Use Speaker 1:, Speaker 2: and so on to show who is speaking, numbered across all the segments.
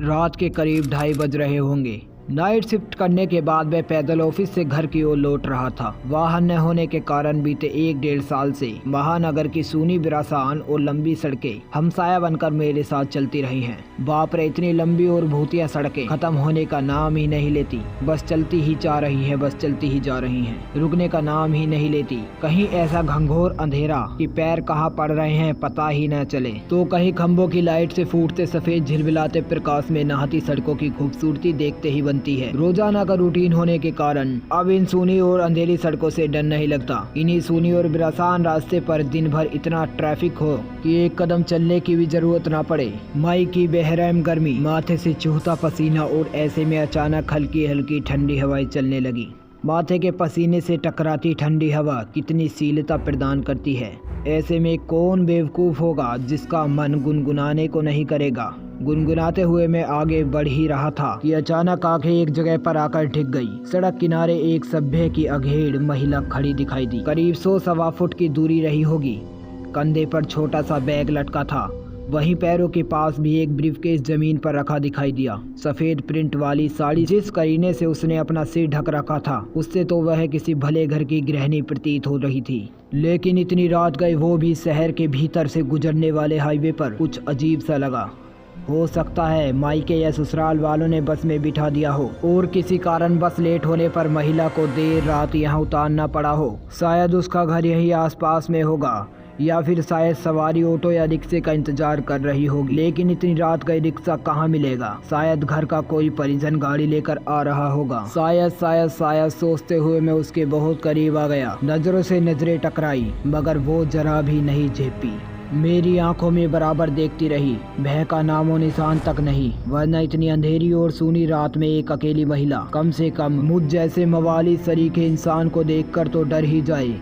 Speaker 1: रात के करीब 2:30 बज रहे होंगे। नाइट शिफ्ट करने के बाद वह पैदल ऑफिस से घर की ओर लौट रहा था। वाहन न होने के कारण बीते 1-1.5 साल से महानगर की सूनी बिरासान और लंबी सड़कें हमसाया बनकर मेरे साथ चलती रही हैं। बाप रे, इतनी लंबी और भूतिया सड़कें खत्म होने का नाम ही नहीं लेती। बस चलती ही जा रही है, बस चलती ही जा रही हैं, रुकने का नाम ही नहीं लेती। कहीं ऐसा घंघोर अंधेरा कि पैर कहाँ पड़ रहे हैं पता ही न चले, तो कहीं खंभों की लाइट से फूटते सफेद झिलमिलाते प्रकाश में नहाती सड़कों की खूबसूरती देखते ही बनती है। रोजाना का रूटीन होने के कारण अब इन सूनी और अंधेरी सड़कों से डर नहीं लगता। इन्हीं सूनी और बिरासान रास्ते पर दिन भर इतना ट्रैफिक हो कि एक कदम चलने की भी जरूरत ना पड़े। मई की बेरहम गर्मी, माथे से चूहता पसीना और ऐसे में अचानक हल्की हल्की ठंडी हवाएं चलने लगी। माथे के पसीने से टकराती ठंडी हवा कितनी शीलता प्रदान करती है। ऐसे में कौन बेवकूफ़ होगा जिसका मन गुनगुनाने को नहीं करेगा। गुनगुनाते हुए मैं आगे बढ़ ही रहा था कि अचानक आंखें एक जगह पर आकर टिक गई। सड़क किनारे एक सभ्य की अधेड़ महिला खड़ी दिखाई दी। करीब 100-1.25 फुट की दूरी रही होगी। कंधे पर छोटा सा बैग लटका था। वहीं पैरों के पास भी एक ब्रीफकेस जमीन पर रखा दिखाई दिया। सफेद प्रिंट वाली साड़ी जिस करीने से उसने अपना सिर ढक रखा था, उससे तो वह किसी भले घर की गृहिणी प्रतीत हो रही थी। लेकिन इतनी रात गए वो भी शहर के भीतर से गुजरने वाले हाईवे पर कुछ अजीब सा लगा। हो सकता है मायके या ससुराल वालों ने बस में बिठा दिया हो और किसी कारण बस लेट होने पर महिला को देर रात यहाँ उतारना पड़ा हो। शायद उसका घर यही आसपास में होगा या फिर शायद सवारी ऑटो या रिक्शे का इंतजार कर रही होगी। लेकिन इतनी रात गई रिक्शा कहाँ मिलेगा। शायद घर का कोई परिजन गाड़ी लेकर आ रहा होगा। शायद सोचते हुए मैं उसके बहुत करीब आ गया। नजरों से नजरें टकराई मगर वो जरा भी नहीं झेपी। मेरी आंखों में बराबर देखती रही। भय का नामो निशान तक नहीं, वरना इतनी अंधेरी और सूनी रात में एक अकेली महिला कम से कम मुझ जैसे मवाली सरीखे इंसान को देखकर तो डर ही जाए।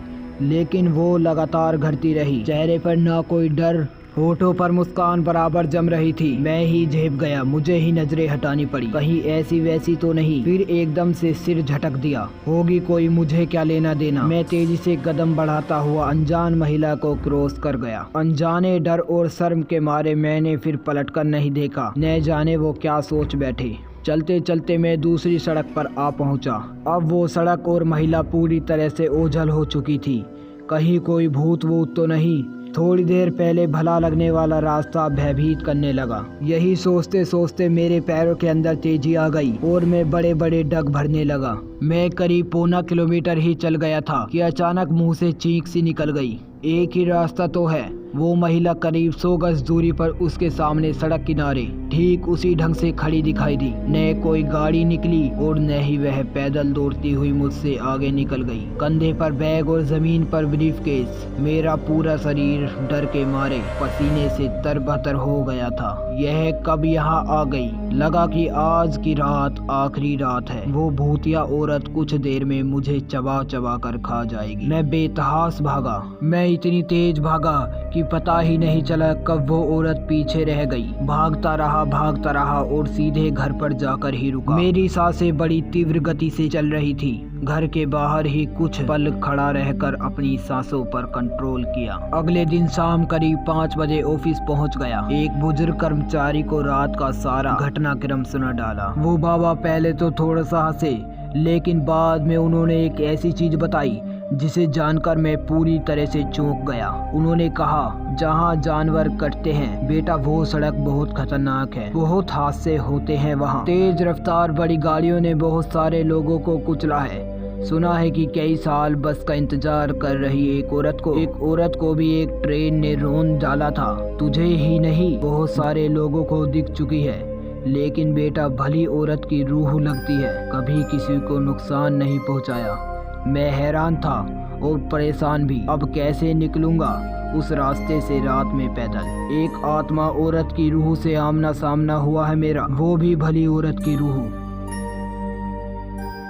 Speaker 1: लेकिन वो लगातार घटती रही। चेहरे पर ना कोई डर, होठों पर मुस्कान बराबर जम रही थी। मैं ही झेप गया, मुझे ही नजरें हटानी पड़ी, कहीं ऐसी वैसी तो नहीं। फिर एकदम से सिर झटक दिया। होगी कोई, मुझे क्या लेना देना। मैं तेजी से कदम बढ़ाता हुआ अनजान महिला को क्रॉस कर गया। अनजाने डर और शर्म के मारे मैंने फिर पलटकर नहीं देखा। न जाने वो क्या सोच बैठे। चलते चलते मैं दूसरी सड़क पर आ पहुंचा। अब वो सड़क और महिला पूरी तरह से ओझल हो चुकी थी। कहीं कोई भूत वूत तो नहीं। थोड़ी देर पहले भला लगने वाला रास्ता भयभीत करने लगा। यही सोचते सोचते मेरे पैरों के अंदर तेजी आ गई और मैं बड़े बड़े डग भरने लगा। मैं करीब 1.25 किलोमीटर ही चल गया था कि अचानक मुंह से चीख सी निकल गई। एक ही रास्ता तो है। वो महिला करीब 100 गज दूरी पर उसके सामने सड़क किनारे ठीक उसी ढंग से खड़ी दिखाई दी। न कोई गाड़ी निकली और न ही वह पैदल दौड़ती हुई मुझसे आगे निकल गई। कंधे पर बैग और जमीन पर ब्रीफकेस। मेरा पूरा शरीर डर के मारे पसीने से तरबतर हो गया था। यह कब यहाँ आ गई? लगा कि आज की रात आखिरी रात है। वो भूतिया औरत कुछ देर में मुझे चबा चबा कर खा जाएगी। मैं बेतहास भागा। मैं इतनी तेज भागा कि पता ही नहीं चला कब वो औरत पीछे रह गई। भागता रहा और सीधे घर पर जाकर ही रुका। मेरी सांसें बड़ी तीव्र गति से चल रही थी। घर के बाहर ही कुछ पल खड़ा रहकर अपनी सांसों पर कंट्रोल किया। अगले दिन शाम करीब 5 बजे ऑफिस पहुंच गया। एक बुजुर्ग कर्मचारी को रात का सारा घटनाक्रम सुना डाला। वो बाबा पहले तो थोड़ा सा हंसे, लेकिन बाद में उन्होंने एक ऐसी चीज बताई जिसे जानकर मैं पूरी तरह से चौंक गया। उन्होंने कहा, जहाँ जानवर कटते हैं बेटा वो सड़क बहुत खतरनाक है। बहुत हादसे होते हैं वहाँ। तेज रफ्तार बड़ी गाड़ियों ने बहुत सारे लोगों को कुचला है। सुना है कि कई साल बस का इंतजार कर रही एक औरत को भी एक ट्रेन ने रौंद डाला था। तुझे ही नहीं बहुत सारे लोगों को दिख चुकी है। लेकिन बेटा भली औरत की रूह लगती है, कभी किसी को नुकसान नहीं पहुँचाया। मैं हैरान था और परेशान भी। अब कैसे निकलूंगा उस रास्ते से रात में पैदल। एक आत्मा औरत की रूह से आमना सामना हुआ है मेरा, वो भी भली औरत की रूह।